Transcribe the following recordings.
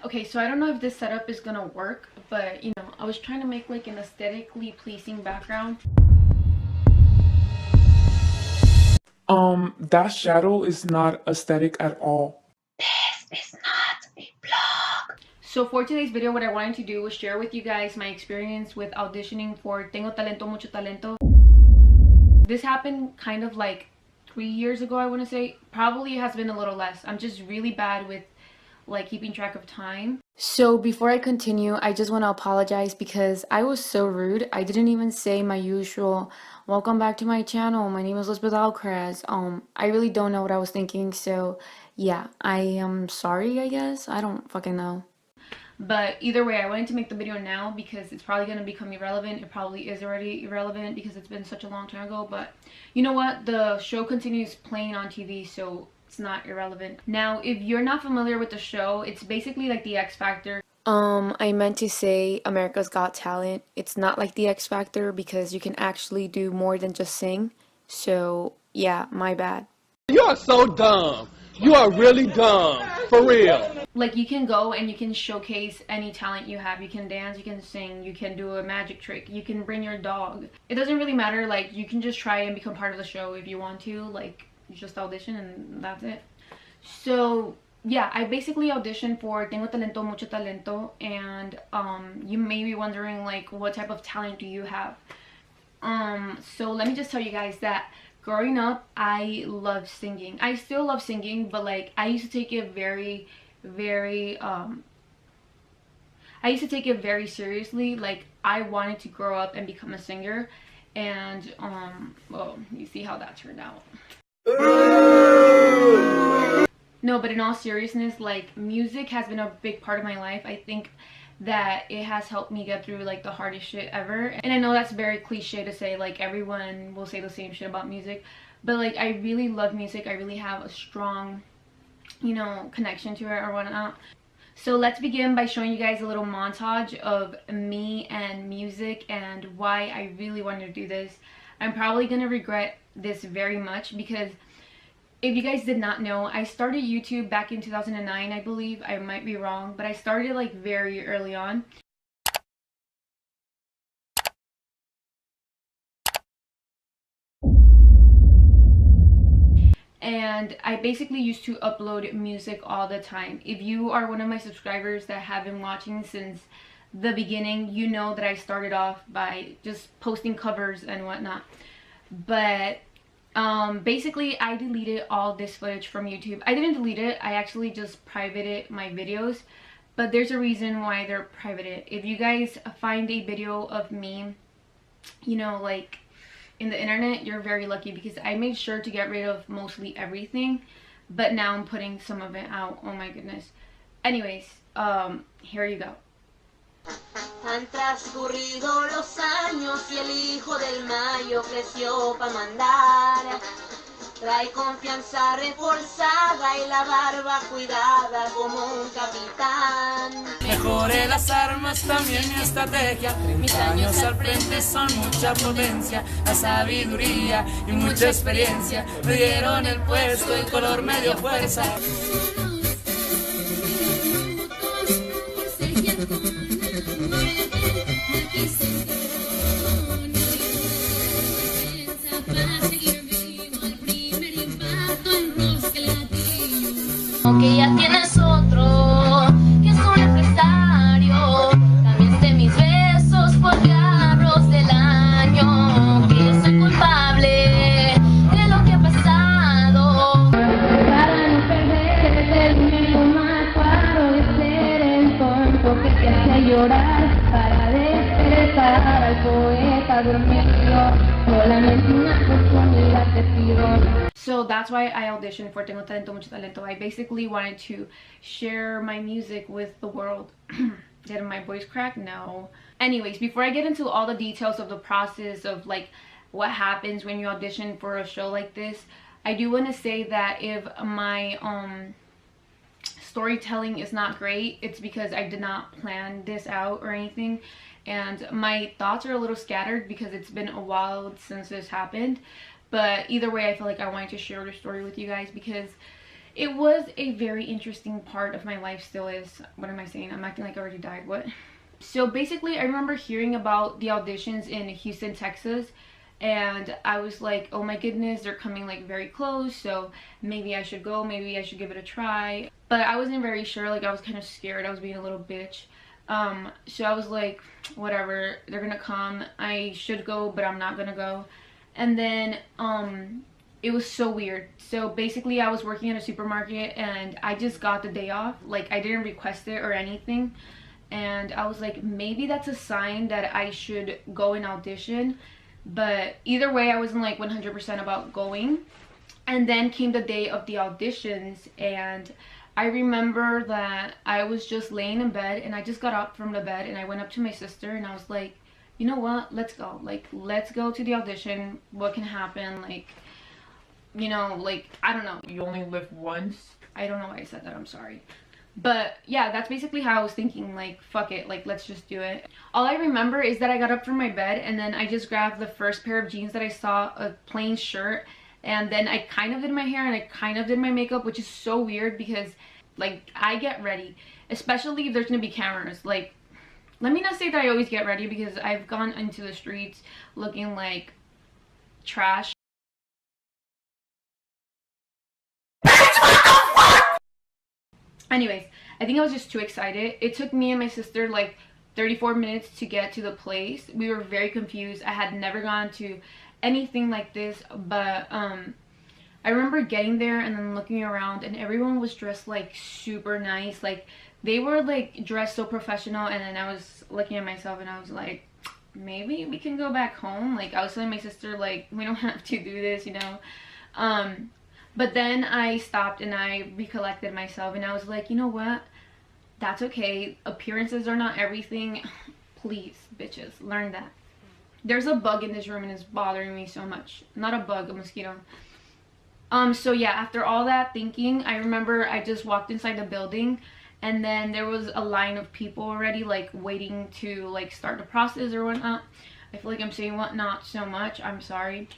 Okay, so I don't know if this setup is gonna work, but you know, I was trying to make like an aesthetically pleasing background. That shadow is not aesthetic at all. This is not a vlog. So for today's video, what I wanted to do was share with you guys my experience with auditioning for Tengo Talento, Mucho Talento. This happened kind of like 3 years ago, I want to say. Probably has been a little less. I'm just really bad with like keeping track of time. So before I continue, I just want to apologize because I was so rude. I didn't even say my usual welcome back to my channel. My name is Elizabeth Alcaraz. I really don't know what I was thinking, so yeah, I am sorry, I guess. I don't fucking know. But either way, I wanted to make the video now because it's probably going to become irrelevant. It probably is already irrelevant because it's been such a long time ago. But you know what? The show continues playing on TV, so it's not irrelevant. Now, if you're not familiar with the show, it's basically like the X Factor. I meant to say America's Got Talent. It's not like the X Factor because you can actually do more than just sing. So yeah, my bad. You are so dumb. You are really dumb. For real. Like, you can go and you can showcase any talent you have. You can dance, you can sing, you can do a magic trick, you can bring your dog. It doesn't really matter. Like, you can just try and become part of the show if you want to. Like, you just audition and that's it. So yeah, I basically auditioned for Tengo Talento, Mucho Talento, and you may be wondering like, what type of talent do you have? So let me just tell you guys that growing up, I love singing. I still love singing, but like, I used to take it very seriously. Like, I wanted to grow up and become a singer, and well, you see how that turned out. No, but in all seriousness, like, music has been a big part of my life. I think that it has helped me get through like the hardest shit ever. And I know that's very cliche to say, like everyone will say the same shit about music, but like, I really love music. I really have a strong, you know, connection to it or whatnot. So let's begin by showing you guys a little montage of me and music and why I really wanted to do this. I'm probably gonna regret this very much because if you guys did not know, I started YouTube back in 2009, I believe. I might be wrong, but I started like very early on. And I basically used to upload music all the time. If you are one of my subscribers that have been watching since the beginning, you know that I started off by just posting covers and whatnot. But basically, I deleted all this footage from YouTube. I didn't delete it. I actually just privated my videos. But there's a reason why they're privated. If you guys find a video of me, you know, like in the internet, you're very lucky because I made sure to get rid of mostly everything. But now I'm putting some of it out. Oh my goodness. Anyways, here you go. Han transcurrido los años y el hijo del mayo creció pa' mandar. Trae confianza reforzada y la barba cuidada como un capitán. Mejoré las armas, también mi estrategia. Mis años al frente son mucha potencia. La sabiduría y mucha experiencia me dieron el puesto, el color me dio fuerza. Que ya tienes otro, que es un empresario. Cambiaste mis besos por carros del año. Que yo soy culpable de lo que ha pasado. Para no perder el medio más paro de ser el tonto que te hace llorar. Para despertar al poeta dormido. Solamente una oportunidad te pido. So that's why I auditioned for Tengo Talento, Mucho Talento. I basically wanted to share my music with the world. Did my voice crack? No. Anyways, before I get into all the details of the process of like what happens when you audition for a show like this, I do want to say that if my storytelling is not great, it's because I did not plan this out or anything. And my thoughts are a little scattered because it's been a while since this happened. But either way, I feel like I wanted to share the story with you guys because it was a very interesting part of my life, still is. What am I saying? I'm acting like I already died. What? So basically, I remember hearing about the auditions in Houston, Texas, and I was like, oh my goodness, they're coming like very close, so maybe I should go, maybe I should give it a try. But I wasn't very sure, like I was kind of scared, I was being a little bitch. So I was like, whatever, they're gonna come, I should go, but I'm not gonna go. And then it was so weird. So basically I was working at a supermarket and I just got the day off, like I didn't request it or anything, and I was like, maybe that's a sign that I should go and audition. But either way, I wasn't like 100% about going. And then came the day of the auditions, and I remember that I was just laying in bed, and I just got up from the bed and I went up to my sister and I was like, you know what, let's go, like let's go to the audition. What can happen? Like, you know, like I don't know, You only live once. I don't know why I said that, I'm sorry. But yeah, that's basically how I was thinking, like fuck it, like let's just do it. All I remember is that I got up from my bed and then I just grabbed the first pair of jeans that I saw, a plain shirt, and then I kind of did my hair and I kind of did my makeup, which is so weird because like I get ready, especially if there's gonna be cameras. Like, let me not say that I always get ready, because I've gone into the streets looking like trash. Anyways, I think I was just too excited. It took me and my sister like 34 minutes to get to the place. We were very confused. I had never gone to anything like this, but I remember getting there and then looking around and everyone was dressed like super nice. Like they were like dressed so professional, and then I was looking at myself and I was like, maybe we can go back home. Like I was telling my sister, like, we don't have to do this, you know. But then I stopped and I recollected myself and I was like, you know what? That's okay. Appearances are not everything. Please, bitches, learn that. There's a bug in this room and it's bothering me so much. Not a bug, a mosquito. So yeah, after all that thinking, I remember I just walked inside the building and then there was a line of people already like waiting to like start the process or whatnot. I feel like I'm saying whatnot so much. I'm sorry.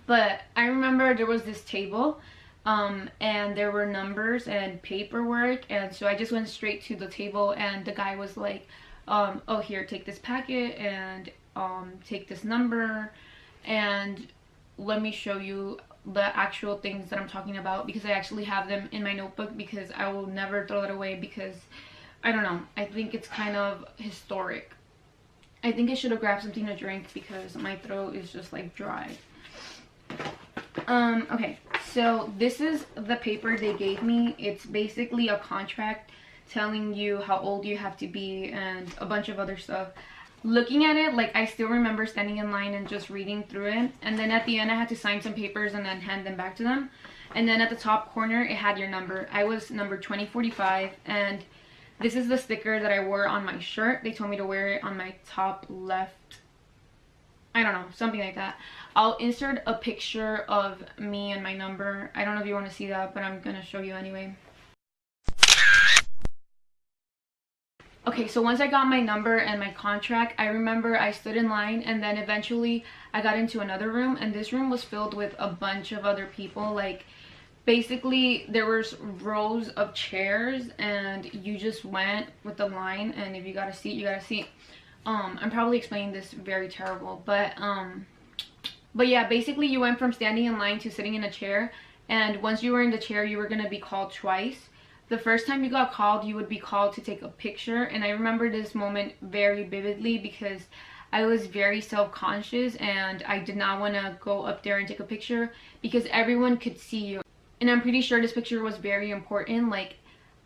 But I remember there was this table and there were numbers and paperwork, and so I just went straight to the table and the guy was like, oh, here, take this packet and take this number and let me show you the actual things that I'm talking about, because I actually have them in my notebook because I will never throw it away, because I don't know, I think it's kind of historic. I think I should have grabbed something to drink because my throat is just like dry. Okay, so this is the paper they gave me. It's basically a contract telling you how old you have to be and a bunch of other stuff. Looking at it, like I still remember standing in line and just reading through it, and then at the end I had to sign some papers and then hand them back to them. And then at the top corner it had your number. I was number 2045, and this is the sticker that I wore on my shirt. They told me to wear it on my top left, I don't know, something like that. I'll insert a picture of me and my number. I don't know if you want to see that, but I'm gonna show you anyway. Okay, so once I got my number and my contract, I remember I stood in line and then eventually I got into another room, and this room was filled with a bunch of other people. Like basically there was rows of chairs and you just went with the line, and if you got a seat, you got a seat. I'm probably explaining this very terrible, but yeah, basically you went from standing in line to sitting in a chair, and once you were in the chair you were gonna be called twice. The first time you got called, you would be called to take a picture, and I remember this moment very vividly because I was very self-conscious and I did not want to go up there and take a picture because everyone could see you, and I'm pretty sure this picture was very important. Like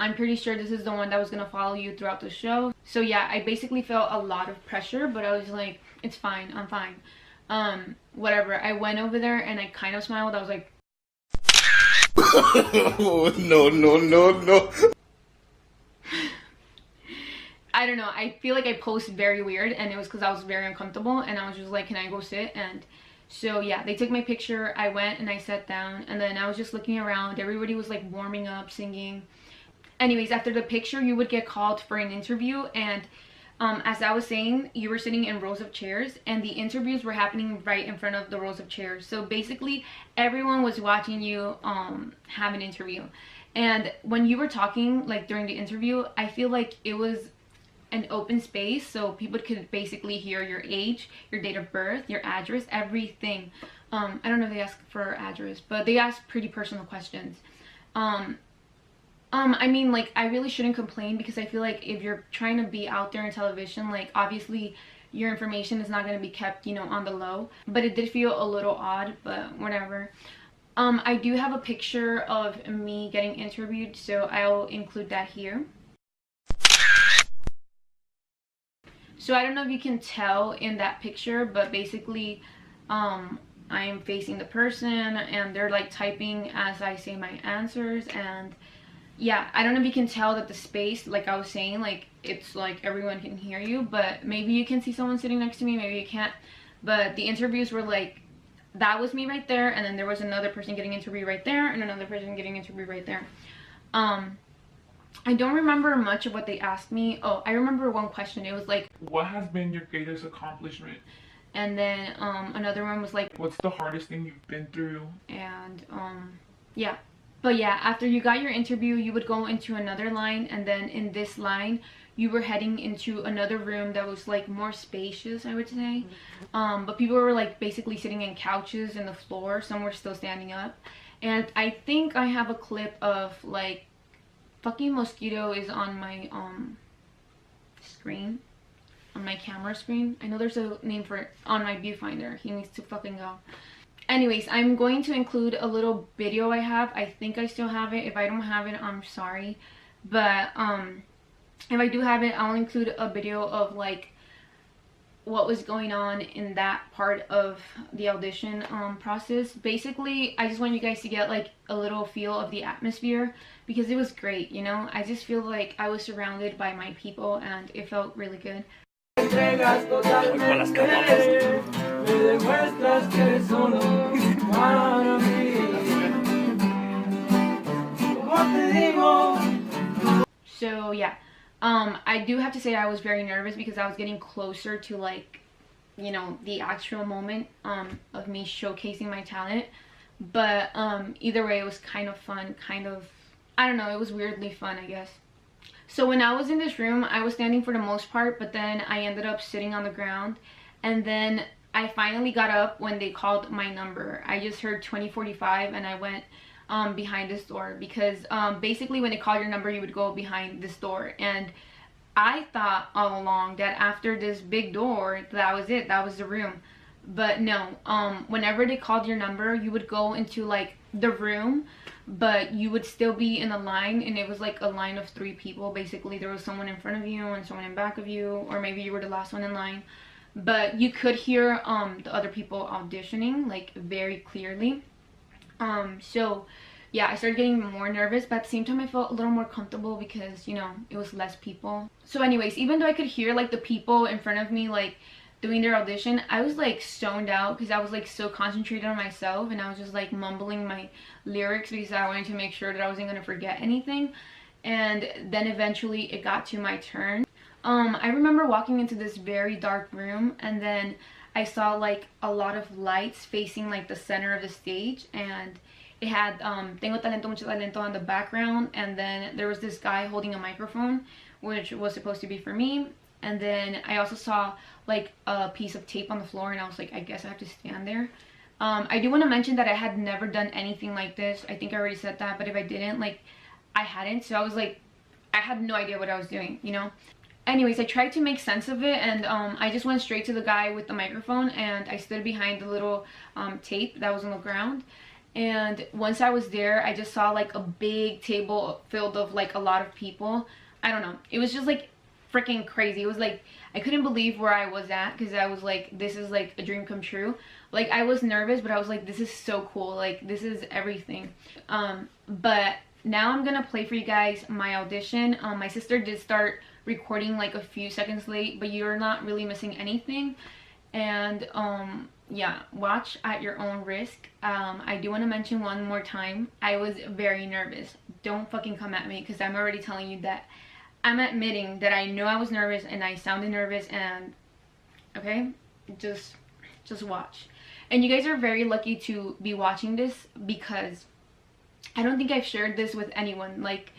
I'm pretty sure this is the one that was gonna follow you throughout the show. So yeah, I basically felt a lot of pressure, but I was like, it's fine, I'm fine. Whatever. I went over there and I kind of smiled. I was like, no. I don't know, I feel like I posed very weird, and it was because I was very uncomfortable, and I was just like, can I go sit? And so yeah, they took my picture, I went and I sat down, and then I was just looking around. Everybody was like warming up, singing. Anyways, after the picture you would get called for an interview, and as I was saying, you were sitting in rows of chairs and the interviews were happening right in front of the rows of chairs. So basically everyone was watching you have an interview. And when you were talking, like during the interview, I feel like it was an open space, so people could basically hear your age, your date of birth, your address, everything. I don't know if they asked for address, but they asked pretty personal questions. I mean, like, I really shouldn't complain because I feel like if you're trying to be out there in television, like, obviously your information is not going to be kept, you know, on the low. But it did feel a little odd, but whatever. I do have a picture of me getting interviewed, so I'll include that here. So I don't know if you can tell in that picture, but basically I'm facing the person and they're like typing as I say my answers. And yeah, I don't know if you can tell that the space, like I was saying, like it's like everyone can hear you, but maybe you can see someone sitting next to me, maybe you can't. But the interviews were like, that was me right there, and then there was another person getting interviewed right there and another person getting interviewed right there. I don't remember much of what they asked me. Oh, I remember one question. It was like, what has been your greatest accomplishment? And then another one was like, what's the hardest thing you've been through? And yeah. But yeah, after you got your interview, you would go into another line, and then in this line you were heading into another room that was like more spacious, I would say. But people were like basically sitting in couches in the floor. Some were still standing up. And I think I have a clip of like, fucking mosquito is on my screen, on my camera screen. I know there's a name for it on my viewfinder. He needs to fucking go. Anyways, I'm going to include a little video I have. I think I still have it. If I don't have it, I'm sorry. But if I do have it, I'll include a video of like what was going on in that part of the audition process. Basically, I just want you guys to get like a little feel of the atmosphere because it was great, you know. I just feel like I was surrounded by my people and it felt really good. So yeah, I do have to say I was very nervous because I was getting closer to like, you know, the actual moment of me showcasing my talent. But either way, it was kind of fun, kind of, I don't know, it was weirdly fun, I guess. So when I was in this room, I was standing for the most part, but then I ended up sitting on the ground. And then I finally got up when they called my number. I just heard 2045 and I went behind this door because basically when they call your number, you would go behind this door. And I thought all along that after this big door, that was it, that was the room. But no, whenever they called your number, you would go into like the room, but you would still be in a line, and it was like a line of 3 people. Basically there was someone in front of you and someone in back of you, or maybe you were the last one in line, but you could hear the other people auditioning like very clearly. So yeah, I started getting more nervous, but at the same time I felt a little more comfortable because, you know, it was less people. So anyways, even though I could hear like the people in front of me like doing their audition, I was like stoned out because I was like so concentrated on myself, and I was just like mumbling my lyrics because I wanted to make sure that I wasn't going to forget anything. And then eventually it got to my turn. I remember walking into this very dark room, and then I saw like a lot of lights facing like the center of the stage, and it had Tengo Talento, Mucho Talento on the background, and then there was this guy holding a microphone, which was supposed to be for me. And then I also saw like a piece of tape on the floor, and I was like, I guess I have to stand there. I do want to mention that I had never done anything like this. I think I already said that, but if I didn't, like, I hadn't. So I was like, I had no idea what I was doing, you know. Anyways, I tried to make sense of it, and I just went straight to the guy with the microphone, and I stood behind the little tape that was on the ground. And once I was there, I just saw like a big table filled of like a lot of people. I don't know, it was just like freaking crazy. It was like I couldn't believe where I was at, because I was like, this is like a dream come true. Like, I was nervous, but I was like, this is so cool, like this is everything. But now I'm gonna play for you guys my audition. My sister did start recording like a few seconds late, but you're not really missing anything. And yeah, watch at your own risk. I do want to mention one more time, I was very nervous. Don't fucking come at me, because I'm already telling you that I'm admitting that I know I was nervous and I sounded nervous, and okay, just watch. And you guys are very lucky to be watching this, because I don't think I've shared this with anyone. Like,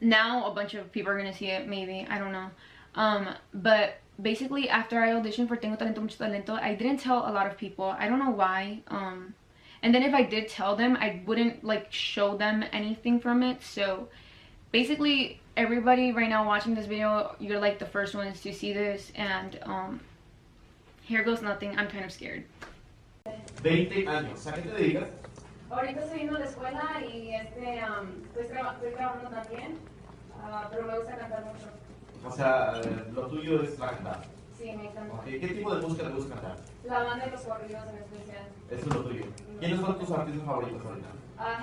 now a bunch of people are gonna see it, maybe, I don't know. But basically, after I auditioned for Tengo Talento Mucho Talento, I didn't tell a lot of people. I don't know why. And then if I did tell them, I wouldn't like show them anything from it. So basically, everybody right now watching this video, you're like the first ones to see this, and here goes nothing. I'm kind of scared. 20 años. ¿A qué te dedicas? Ahorita estoy yendo a la escuela y estoy trabajando también, pero me gusta cantar mucho. O sea, lo tuyo es la cantada. Sí, me encanta. Okay. ¿Qué tipo de música te gusta cantar? La banda de los corridos en especial. Eso es lo tuyo. ¿Quiénes son tus artistas favoritos ahorita?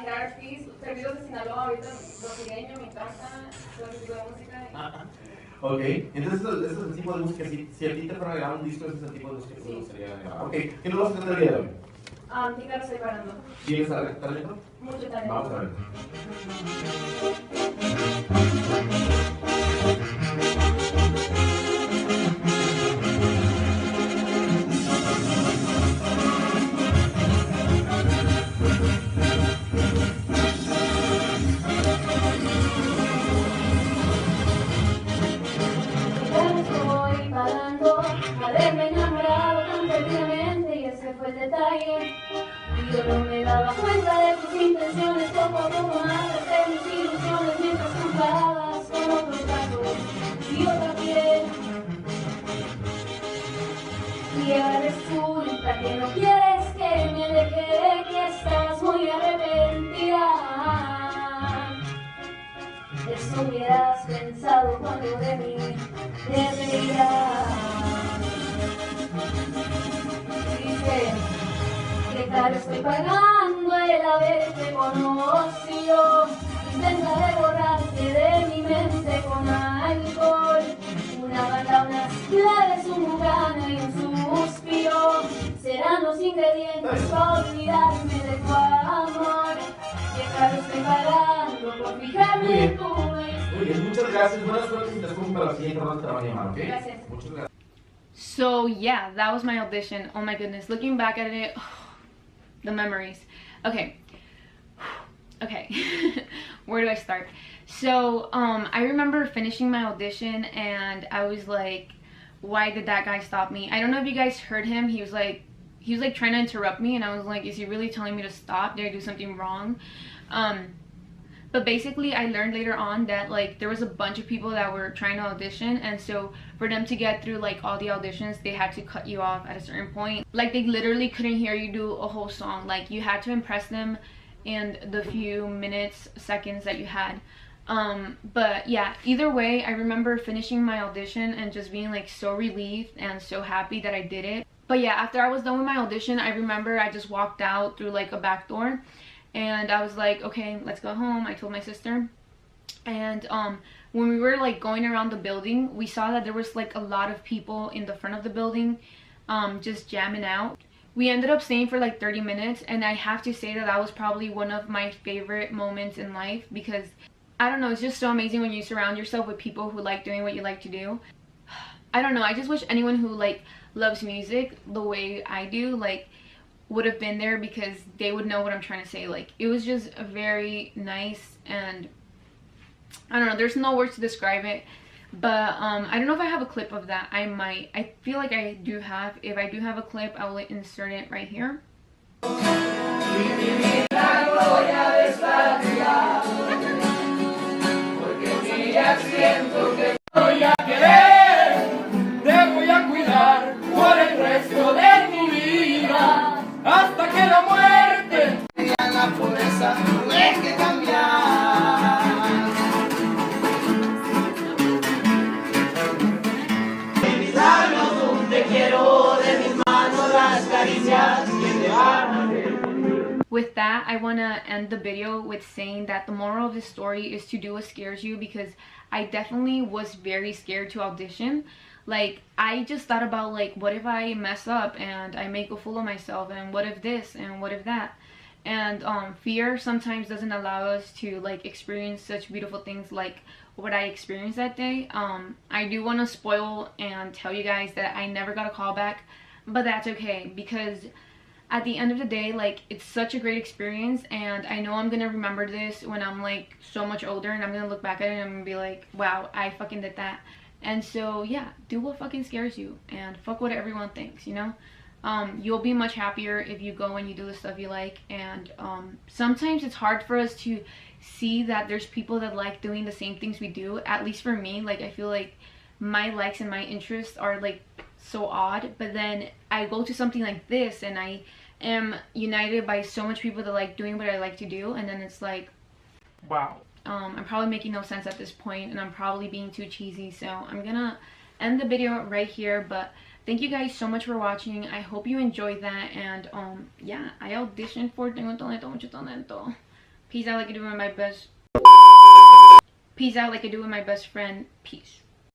Gerard Ortiz, Servidos de Sinaloa, ahorita brasileño, me encanta todo ese tipo de música. Ok, entonces ese es el tipo de música. Si a ti te fuera a grabar un disco, ese es el tipo de música que te gustaría grabar. Ok, ¿qué nos vas a cantar el día de hoy? ¿Qué tal estoy parando? ¿Tienes talento? Mucho talento. Vamos a ver. Estoy pagando haberme enamorado tan perdidamente, y ese fue el detalle. Y yo no me daba cuenta de tus intenciones, poco a poco más de mis ilusiones, mientras comparabas con otros brazos y otra piel. Y ahora resulta que no quieres que me aleje, que estás muy arrepentida. Eso hubieras pensado cuando de mí te reirás. Dice que caro estoy pagando el haberte conocido. Intentaré borrarte de mi mente con alcohol, una banda, unas claves, un bucana y un suspiro. Serán los ingredientes para olvidarme de tu amor. Que caro estoy pagando por fijarme en tu vez. Muy bien, muchas gracias. Buenas suerte si te escogen para la siguiente ronda, te la van a llamar, ¿ok? Gracias. Muchas gracias. So yeah, that was my audition. Oh my goodness, looking back at it, the memories. Okay. Where do I start? So I remember finishing my audition and I was like, why did that guy stop me? I don't know if you guys heard him. He was like trying to interrupt me, and I was like, is he really telling me to stop? Did I do something wrong? But basically I learned later on that like there was a bunch of people that were trying to audition, and so for them to get through like all the auditions, they had to cut you off at a certain point. Like they literally couldn't hear you do a whole song. Like you had to impress them in the few minutes, seconds that you had. But yeah, either way, I remember finishing my audition and just being like so relieved and so happy that I did it. But yeah, after I was done with my audition, I remember I just walked out through like a back door, and I was like, okay, let's go home. I told my sister. And when we were like going around the building, we saw that there was like a lot of people in the front of the building just jamming out. We ended up staying for like 30 minutes, and I have to say that that was probably one of my favorite moments in life, because I don't know, it's just so amazing when you surround yourself with people who like doing what you like to do. I don't know, I just wish anyone who like loves music the way I do like would have been there, because they would know what I'm trying to say. Like it was just very nice, and I don't know, there's no words to describe it. But I don't know if I have a clip of that. I might. I feel like I do have. If I do have a clip, I will insert it right here. Hasta que la muerte la pobreza no es que cambiar. Olvidarnos donde quiero de mis manos las caricias que te van. With that, I want to end the video with saying that the moral of this story is to do what scares you, because I definitely was very scared to audition. Like I just thought about like, what if I mess up and I make a fool of myself, and what if this and what if that. And fear sometimes doesn't allow us to like experience such beautiful things like what I experienced that day. I do want to spoil and tell you guys that I never got a call back, but that's okay, because at the end of the day, like, it's such a great experience, and I know I'm gonna remember this when I'm like so much older, and I'm gonna look back at it and I'm gonna be like, wow, I fucking did that. And so yeah, do what fucking scares you and fuck what everyone thinks, you know. You'll be much happier if you go and you do the stuff you like. And sometimes it's hard for us to see that there's people that like doing the same things we do. At least for me, like, I feel like my likes and my interests are like so odd, but then I go to something like this and I am united by so much people that like doing what I like to do, and then it's like, Wow. I'm probably making no sense at this point, and I'm probably being too cheesy, so I'm gonna end the video right here. But thank you guys so much for watching. I hope you enjoyed that. And yeah, I auditioned for Tengo Talento, Mucho Talento. Peace out like I do with my best. Peace out like I do with my best friend. Peace.